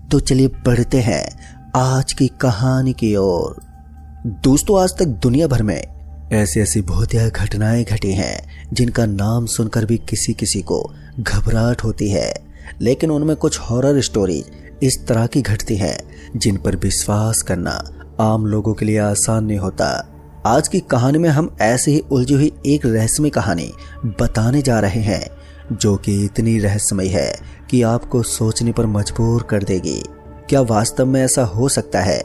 तो चलिए बढ़ते हैं आज की कहानी की ओर। दोस्तों, आज तक दुनिया भर में ऐसी ऐसी बहुत घटनाएं घटी हैं जिनका नाम सुनकर भी किसी किसी को घबराहट होती है, लेकिन उनमें कुछ हॉरर स्टोरीज इस तरह की घटती हैं जिन पर विश्वास करना आम लोगों के लिए आसान नहीं होता। आज की कहानी में हम ऐसे ही उलझी हुई एक रहस्यमय कहानी बताने जा रहे हैं जो कि इतनी रहस्यमय है कि आपको सोचने पर मजबूर कर देगी। क्या वास्तव में ऐसा हो सकता है?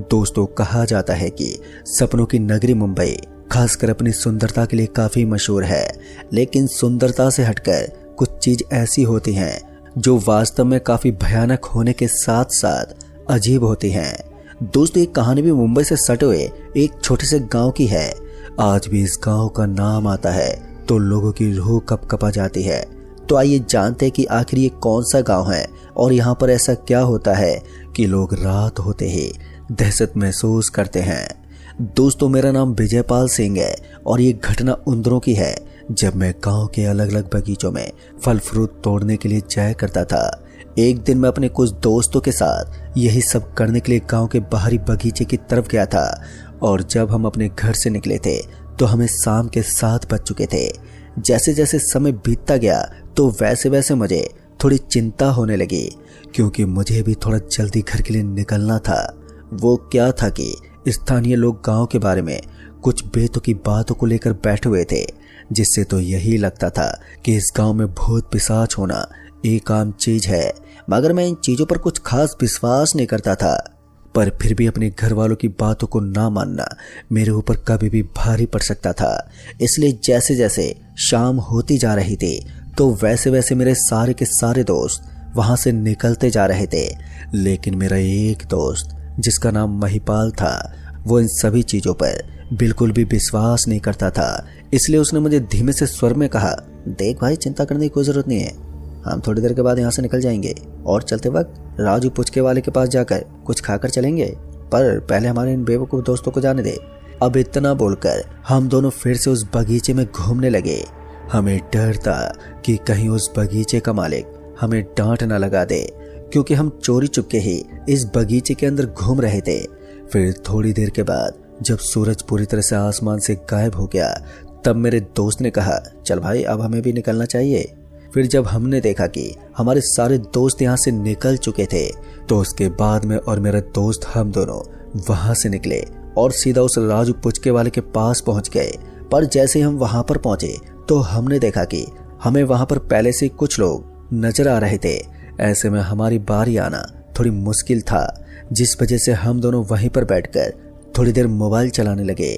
दोस्तों, कहा जाता है कि सपनों की नगरी मुंबई खासकर अपनी सुंदरता के लिए काफी मशहूर है, लेकिन सुंदरता से हटकर कुछ चीज ऐसी होती हैं जो वास्तव में काफी भयानक होने के साथ साथ अजीब होती हैं। दोस्तों, एक कहानी भी मुंबई से सटे हुए एक छोटे से गांव की है। आज भी इस गांव का नाम आता है तो लोगों की रूह कपकपा जाती है। तो आइए जानते हैं कि आखिर ये कौन सा गांव है और यहाँ पर ऐसा क्या होता है कि लोग रात होते ही दहशत महसूस करते हैं। दोस्तों, मेरा नाम विजयपाल सिंह है और ये घटना उन दिनों की है जब मैं गांव के अलग अलग बगीचों में फल फ्रूट तोड़ने के लिए जाया करता था। एक दिन मैं अपने कुछ दोस्तों के साथ यही सब करने के लिए गांव के बाहरी बगीचे की तरफ गया था और जब हम अपने घर से निकले थे तो हमें शाम के 7 बज चुके थे। जैसे जैसे समय बीतता गया तो वैसे वैसे मुझे थोड़ी चिंता होने लगी, क्योंकि मुझे भी थोड़ा जल्दी घर के लिए निकलना था। वो क्या था कि स्थानीय लोग गांव के बारे में कुछ बेतुकी बातों को लेकर बैठे हुए थे, जिससे तो यही लगता था कि इस गांव में भूत पिशाच होना एक आम चीज है। मगर मैं इन चीजों पर कुछ खास विश्वास नहीं करता था, पर फिर भी अपने घर वालों की बातों को ना मानना मेरे ऊपर कभी भी भारी पड़ सकता था। इसलिए जैसे जैसे शाम होती जा रही थी तो वैसे वैसे मेरे सारे के सारे दोस्त वहां से निकलते जा रहे थे, लेकिन मेरा एक दोस्त जिसका नाम महिपाल था वो इन सभी चीजों पर बिल्कुल भी विश्वास नहीं करता था। इसलिए उसने मुझे धीमे से स्वर में कहा, देख भाई, चिंता करने की कोई जरूरत नहीं है, हम थोड़ी देर के बाद यहाँ से निकल जाएंगे और चलते वक्त राजू पुचके वाले के पास जाकर कुछ खाकर चलेंगे, पर पहले हमारे इन बेवकूफ दोस्तों को जाने दे। अब इतना बोलकर हम दोनों फिर से उस बगीचे में घूमने लगे। हमें डर था कि कहीं उस बगीचे का मालिक हमें डांट न लगा दे, क्योंकि हम चोरी चुपके ही इस बगीचे के अंदर घूम रहे थे। फिर थोड़ी देर के बाद जब सूरज पूरी तरह से आसमान से गायब हो गया तब मेरे दोस्त ने कहा, चल भाई, अब हमें भी निकलना चाहिए। फिर जब हमने देखा कि हमारे सारे दोस्त यहाँ से निकल चुके थे तो उसके बाद में और मेरा दोस्त हम दोनों वहां से निकले और सीधा उस राजू पुचके वाले के पास पहुंच गए। पर जैसे हम वहां पर पहुंचे तो हमने देखा कि हमें वहां पर पहले से कुछ लोग नजर आ रहे थे। ऐसे में हमारी बारी आना थोड़ी मुश्किल था, जिस वजह से हम दोनों वहीं पर बैठकर थोड़ी देर मोबाइल चलाने लगे।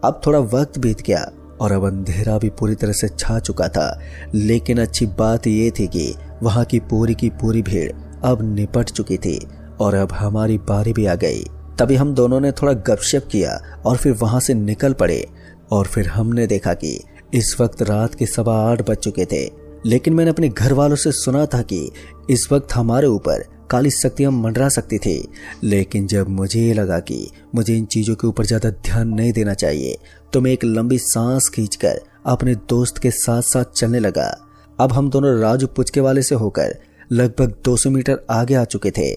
अब थोड़ा वक्त बीत गया और अब अंधेरा भी पूरी तरह से छा चुका था, लेकिन अच्छी बात यह थी कि वहां की पूरी भीड़ अब निपट चुकी थी और अब हमारी बारी भी आ गई। तभी हम दोनों ने थोड़ा गपशप किया और फिर वहां से निकल पड़े। और फिर हमने देखा कि इस वक्त रात के 8:15 बज चुके थे, लेकिन मैंने अपने घर वालों से सुना था कि इस वक्त हमारे ऊपर काली शक्तियां मंडरा सकती थी। लेकिन जब मुझे ये लगा कि मुझे इन चीजों के ऊपर ज्यादा ध्यान नहीं देना चाहिए तो मैं एक लंबी सांस खींचकर अपने दोस्त के साथ साथ चलने लगा। अब हम दोनों राजू पुचके वाले से होकर लगभग 200 मीटर आगे आ चुके थे।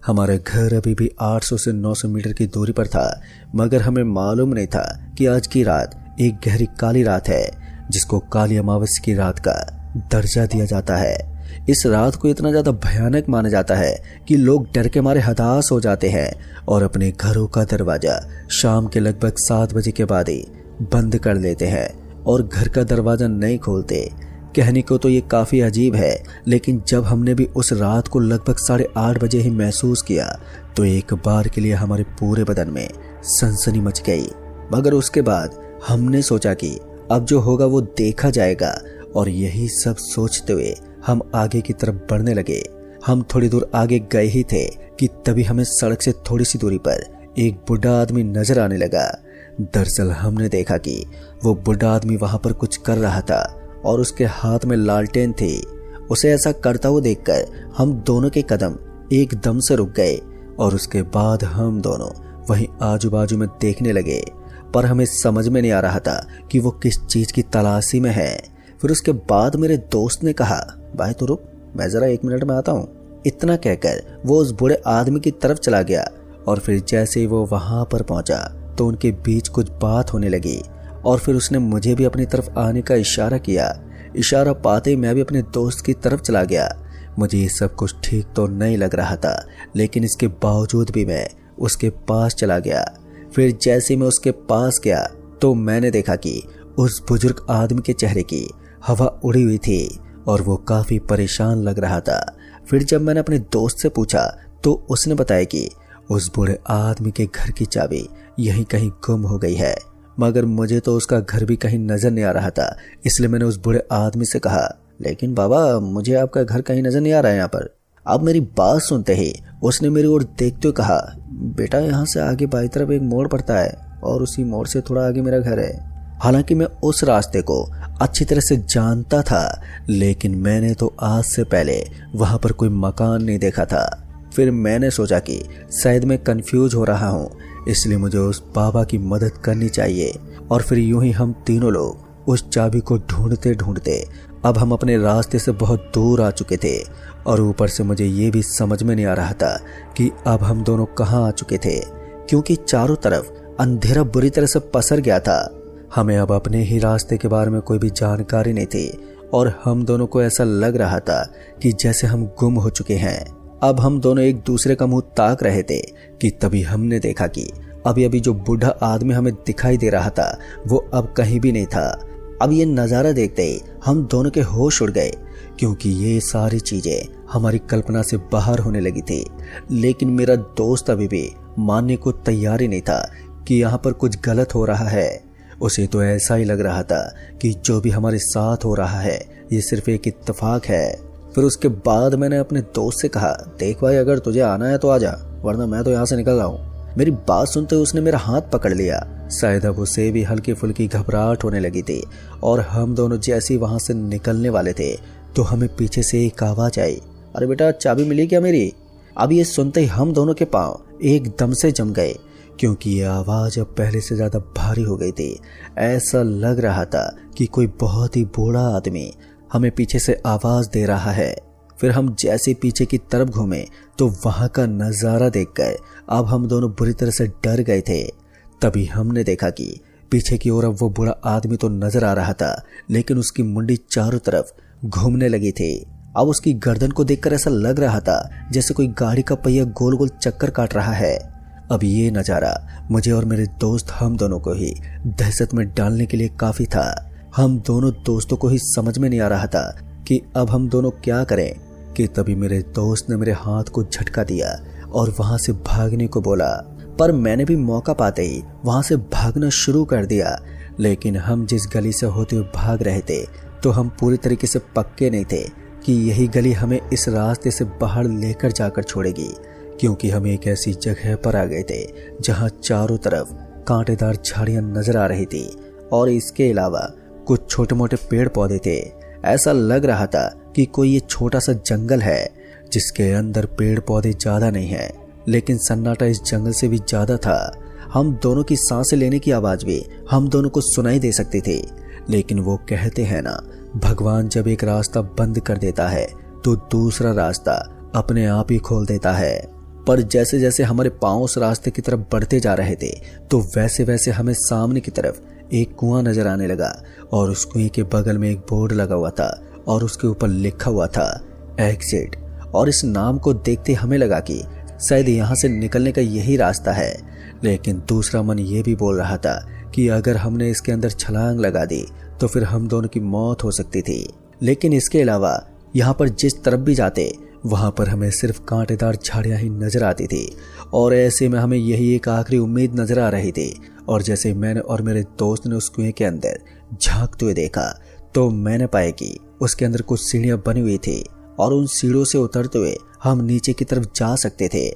हमारा घर अभी भी 800 से 900 मीटर की दूरी पर था, मगर हमें मालूम नहीं था कि आज की रात एक गहरी काली रात है, जिसको काली अमावस्या की रात का दर्जा दिया जाता है। इस रात को इतना ज्यादा भयानक माना जाता है कि लोग डर के मारे हताश हो जाते हैं और अपने घरों का दरवाजा शाम के लगभग 7 बजे के बाद ही बंद कर लेते हैं और घर का दरवाजा नहीं खोलते। कहने को तो ये काफी अजीब है, लेकिन जब हमने भी उस रात को लगभग 8:30 बजे ही महसूस किया तो एक बार के लिए हमारे पूरे बदन में सनसनी मच गई। मगर उसके बाद हमने सोचा कि अब जो होगा वो देखा जाएगा, और यही सब सोचते हुए हम आगे की तरफ बढ़ने लगे। हम थोड़ी दूर आगे गए ही थे कि तभी हमें सड़क से थोड़ी सी दूरी पर एक बूढ़ा आदमी नजर आने लगा। दरअसल हमने देखा कि वो बूढ़ा आदमी वहां पर कुछ कर रहा था और उसके हाथ में लालटेन थी। उसे ऐसा करता हुआ देखकर हम दोनों के कदम एकदम से रुक गए और उसके बाद हम दोनों वहीं आजू बाजू में देखने लगे, पर हमें समझ में नहीं आ रहा था कि वो किस चीज की तलाशी में है। फिर उसके बाद मेरे दोस्त ने कहा, भाई तो रुक, मैं जरा 1 मिनट में आता हूँ। इतना कहकर वो उस बूढ़े आदमी की तरफ चला गया और फिर जैसे ही वो वहां पर पहुंचा तो उनके बीच कुछ बात होने लगी और फिर उसने मुझे भी अपनी तरफ आने का इशारा किया। इशारा पाते ही मैं भी अपने दोस्त की तरफ चला गया। मुझे ये सब कुछ ठीक तो नहीं लग रहा था, लेकिन इसके बावजूद भी मैं उसके पास चला गया। फिर जैसे मैं उसके पास गया तो मैंने देखा कि उस बुजुर्ग आदमी के चेहरे की हवा उड़ी हुई थी और वो काफी परेशान लग रहा था। फिर जब मैंने अपने दोस्त से पूछा तो उसने बताया कि उस बूढ़े आदमी के घर की चाबी यहीं कहीं गुम हो गई है, मगर मुझे तो उसका घर भी कहीं नजर नहीं आ रहा था। इसलिए मैंने उस बूढ़े आदमी से कहा, लेकिन बाबा मुझे आपका घर कहीं नजर नहीं आ रहा है यहाँ पर। अब मेरी बात सुनते ही उसने मेरी ओर देखते हुए कहा, बेटा यहाँ से आगे बाई तरफ एक मोड़ पड़ता है और उसी मोड़ से थोड़ा आगे मेरा घर है। हालांकि मैं उस रास्ते को अच्छी तरह से जानता था, लेकिन मैंने तो आज से पहले वहां पर कोई मकान नहीं देखा था। फिर मैंने सोचा कि शायद मैं कंफ्यूज हो रहा हूँ, इसलिए मुझे उस बाबा की मदद करनी चाहिए। और फिर यूं ही हम तीनों लोग उस चाबी को ढूंढते ढूंढते अब हम अपने रास्ते से बहुत दूर आ चुके थे और ऊपर से मुझे ये भी समझ में नहीं आ रहा था कि अब हम दोनों कहाँ आ चुके थे, क्योंकि चारों तरफ अंधेरा बुरी तरह से पसर गया था। हमें अब अपने ही रास्ते के बारे में कोई भी जानकारी नहीं थी और हम दोनों को ऐसा लग रहा था कि जैसे हम गुम हो चुके हैं। अब हम दोनों एक दूसरे का मुंह ताक रहे थे कि तभी हमने देखा कि अभी अभी जो बूढ़ा आदमी हमें दिखाई दे रहा था वो अब कहीं भी नहीं था। अब ये नज़ारा देखते ही हम दोनों के होश उड़ गए, क्योंकि ये सारी चीजें हमारी कल्पना से बाहर होने लगी थी। लेकिन मेरा दोस्त अभी भी मानने को तैयार ही नहीं था कि यहाँ पर कुछ गलत हो रहा है। उसे तो ऐसा ही लग रहा था कि जो भी हमारे साथ हो रहा है ये सिर्फ एक इत्तेफाक है। फिर उसके बाद मैंने अपने दोस्त से कहा, देख भाई अगर तुझे आना है तो आजा, वरना मैं तो यहाँ से निकल रहा हूँ। मेरी बात सुनते उसने मेरा हाथ पकड़ लिया। शायद अब उसे भी हल्की फुल्की घबराहट होने लगी थी और हम दोनों जैसे ही वहां से निकलने वाले थे तो हमें पीछे से एक आवाज आई, अरे बेटा चाबी मिली क्या मेरी? अब ये सुनते ही हम दोनों के पांव एकदम से जम गए, क्योंकि ये आवाज अब पहले से ज्यादा भारी हो गई थी। ऐसा लग रहा था कि कोई बहुत ही बूढ़ा आदमी हमें पीछे से आवाज दे रहा है। फिर हम जैसे पीछे की तरफ घूमे तो वहां का नजारा देखकर अब हम दोनों बुरी तरह से डर गए थे। तभी हमने देखा कि पीछे की ओर अब वो बूढ़ा आदमी तो नजर आ रहा था, लेकिन उसकी मुंडी चारों तरफ घूमने लगी थी। अब उसकी गर्दन को देखकर ऐसा लग रहा था जैसे कोई गाड़ी का पहिया गोल गोल चक्कर काट रहा है। अब ये नजारा मुझे और मेरे दोस्त हम दोनों को ही दहशत में डालने के लिए काफी था। हम दोनों दोस्तों को ही समझ में नहीं आ रहा था कि अब हम दोनों क्या करें कि तभी मेरे दोस्त ने मेरे हाथ को झटका दिया और वहां से भागने को बोला। पर मैंने भी मौका पाते ही वहां से भागना शुरू कर दिया। लेकिन हम जिस गली से होते हुए भाग रहे थे तो हम पूरी तरीके से पक्के नहीं थे कि यही गली हमें इस रास्ते से बाहर लेकर जाकर छोड़ेगी, क्योंकि हम एक ऐसी जगह पर आ गए थे जहां चारों तरफ कांटेदार झाड़ियां नजर आ रही थी और इसके अलावा कुछ छोटे मोटे पेड़ पौधे थे। ऐसा लग रहा था कि कोई ये छोटा सा जंगल है जिसके अंदर पेड़ पौधे ज्यादा नहीं है, लेकिन सन्नाटा इस जंगल से भी ज्यादा था। हम दोनों की सांसें लेने की आवाज भी हम दोनों को सुनाई दे सकती थी। लेकिन वो कहते हैं ना, भगवान जब एक रास्ता बंद कर देता है तो दूसरा रास्ता अपने आप ही खोल देता है। पर जैसे जैसे हमारे पांव उस रास्ते की तरफ बढ़ते जा रहे थे तो वैसे वैसे हमें सामने की तरफ एक कुआं नजर आने लगा और उस कुएं के बगल में एक बोर्ड लगा हुआ था और उसके ऊपर लिखा हुआ था एग्जिट। और इस नाम को देखते हमें लगा कि शायद यहाँ से निकलने का यही रास्ता है। लेकिन दूसरा मन ये भी बोल रहा था कि अगर हमने इसके अंदर छलांग लगा दी तो फिर हम दोनों की मौत हो सकती थी। लेकिन इसके अलावा यहाँ पर जिस तरफ भी जाते वहां पर हमें सिर्फ कांटेदार झाड़ियां ही नजर आती थी और ऐसे में हमें यही एक आखिरी उम्मीद नजर आ रही थी। और जैसे मैंने और मेरे दोस्त ने उस कुएं के अंदर झांकते हुए देखा तो मैंने पाया कि उसके अंदर कुछ सीढ़ियां बनी हुई थी और उन सीढ़ियों से उतरते हुए हम नीचे की तरफ जा सकते थे।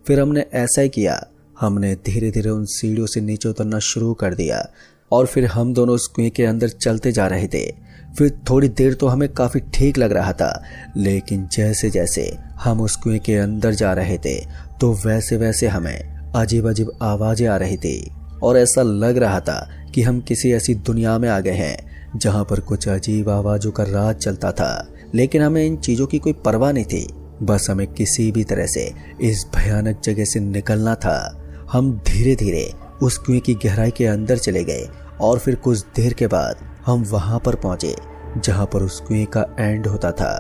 फिर हमने ऐसा ही किया, हमने धीरे धीरे उन सीढ़ियों से नीचे उतरना शुरू कर दिया और फिर हम दोनों उस कुएं के अंदर चलते जा रहे थे। फिर थोड़ी देर तो हमें काफी ठीक लग रहा था, लेकिन जैसे जैसे हम उस कुएं के अंदर जा रहे थे तो वैसे वैसे हमें अजीब अजीब आवाजें आ रही थी और ऐसा लग रहा था कि हम किसी ऐसी दुनिया में आ गए हैं जहां पर कुछ अजीब आवाजों का राज चलता था। लेकिन हमें इन चीजों की कोई परवाह नहीं थी, बस हमें किसी भी तरह से इस भयानक जगह से निकलना था। हम धीरे धीरे उस कुएं की गहराई के अंदर चले गए और फिर कुछ देर के बाद हम वहां पर पहुंचे जहां पर उस कुएं का एंड होता था।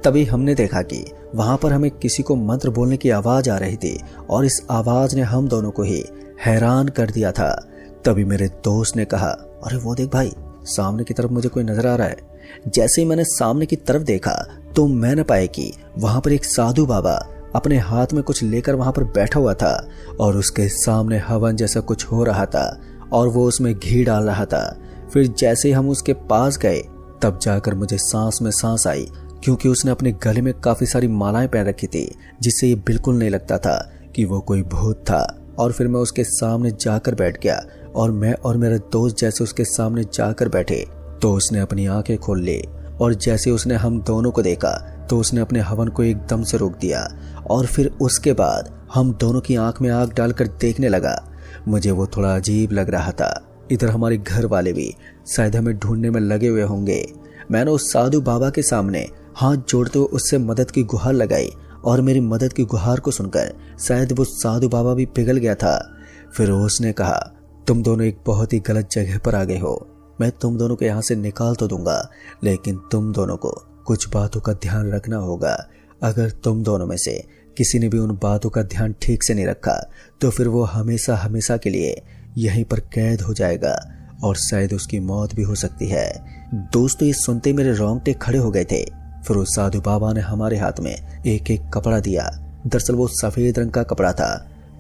तभी हमने देखा कि वहां पर हमें किसी को मंत्र बोलने की आवाज आ रही थी और इस आवाज ने हम दोनों को ही हैरान कर दिया था। तभी मेरे दोस्त ने कहा, अरे वो देख भाई, सामने की तरफ मुझे कोई नजर आ रहा है। जैसे ही मैंने सामने की तरफ देखा तो मैंने पाया कि वहां पर एक साधु बाबा अपने हाथ में कुछ लेकर वहां पर बैठा हुआ था और उसके सामने हवन जैसा कुछ हो रहा था और वो उसमें घी डाल रहा था। फिर जैसे ही हम उसके पास गए तब जाकर मुझे सांस में सांस आई, क्योंकि उसने अपने गले में काफी सारी मालाएं पहन रखी थी जिससे ये बिल्कुल नहीं लगता था कि वो कोई भूत था। और फिर मैं उसके सामने जाकर बैठ गया और मैं और मेरा दोस्त जैसे उसके सामने जाकर बैठे तो उसने अपनी आंखें खोल ली और जैसे उसने हम दोनों को देखा तो उसने अपने हवन को एकदम से रोक दिया और फिर उसके बाद हम दोनों की आंख में आंख डालकर देखने लगा। मुझे वो थोड़ा अजीब लग रहा था। इधर हमारे घर वाले भी शायद हमें ढूंढने में लगे हुए होंगे। मैंने उस साधु बाबा के सामने हाथ जोड़ते हुए उससे मदद की गुहार लगाई और मेरी मदद की गुहार को सुनकर शायद वो साधु बाबा भी पिघल गया था। फिर उसने कहा, तुम दोनों एक बहुत ही गलत जगह पर आ गए हो। मैं तुम दोनों को यहाँ से निकाल तो दूंगा, लेकिन तुम दोनों को कुछ बातों का ध्यान रखना होगा। अगर तुम दोनों में से किसी ने भी उन बातों का ध्यान ठीक से नहीं रखा तो फिर वो हमेशा हमेशा के लिए यहीं पर कैद हो जाएगा और शायद उसकी मौत भी हो सकती है। दोस्तों, ये सुनते मेरे रोंगटे खड़े हो गए थे। फिर उस साधु बाबा ने हमारे हाथ में एक एक कपड़ा दिया। दरअसल वो सफेद रंग का कपड़ा था।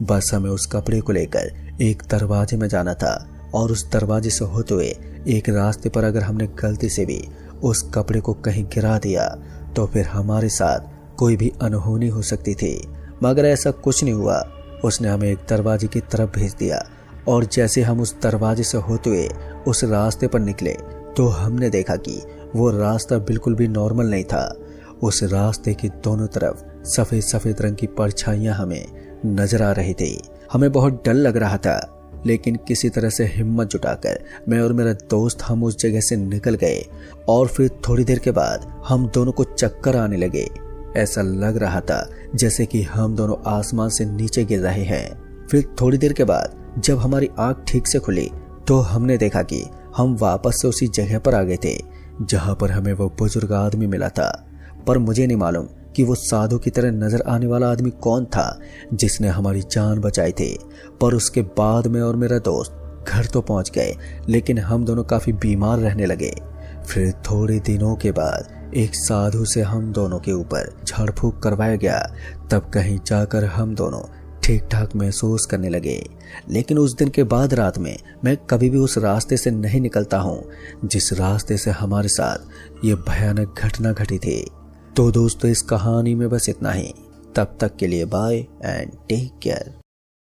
बस हमें उस कपड़े को लेकर एक दरवाजे में जाना था और उस दरवाजे से होते हुए एक रास्ते पर अगर हमने गलती से भी उस कपड़े को कहीं गिरा दिया तो फिर हमारे साथ कोई भी अनहोनी हो सकती थी। मगर ऐसा कुछ नहीं हुआ। उसने हमें एक दरवाजे की तरफ भेज दिया और जैसे हम उस दरवाजे से होते हुए उस रास्ते पर निकले तो हमने देखा कि वो रास्ता बिल्कुल भी नॉर्मल नहीं था। उस रास्ते की दोनों तरफ सफेद सफेद रंग की परछाइयां हमें नजर आ रही थी। हमें बहुत डर लग रहा था, लेकिन किसी तरह से हिम्मत जुटाकर मैं और मेरा दोस्त हम उस जगह से निकल गए और फिर थोड़ी देर के बाद हम दोनों को चक्कर आने लगे। ऐसा लग रहा था जैसे कि हम दोनों आसमान से नीचे गिर रहे हैं। फिर थोड़ी देर के बाद जब हमारी आंख ठीक से खुली तो हमने देखा कि हम वापस से उसी जगह पर आ गए थे जहां पर हमें वो बुजुर्ग आदमी मिला था। पर मुझे नहीं मालूम कि वो साधु की तरह नजर आने वाला आदमी कौन था जिसने हमारी जान बचाई थी। पर उसके बाद मैं और मेरा दोस्त घर तो पहुंच गए, लेकिन हम दोनों काफी बीमार रहने लगे। फिर थोड़े दिनों के बाद एक साधु से हम दोनों के ऊपर झाड़ फूक करवाया गया। तब कहीं जाकर हम दोनों ठीक ठाक महसूस करने लगे। लेकिन उस दिन के बाद रात में मैं कभी भी उस रास्ते से नहीं निकलता हूँ जिस रास्ते से हमारे साथ ये भयानक घटना घटी थी। तो दोस्तों, इस कहानी में बस इतना ही। तब तक के लिए बाय एंड टेक केयर।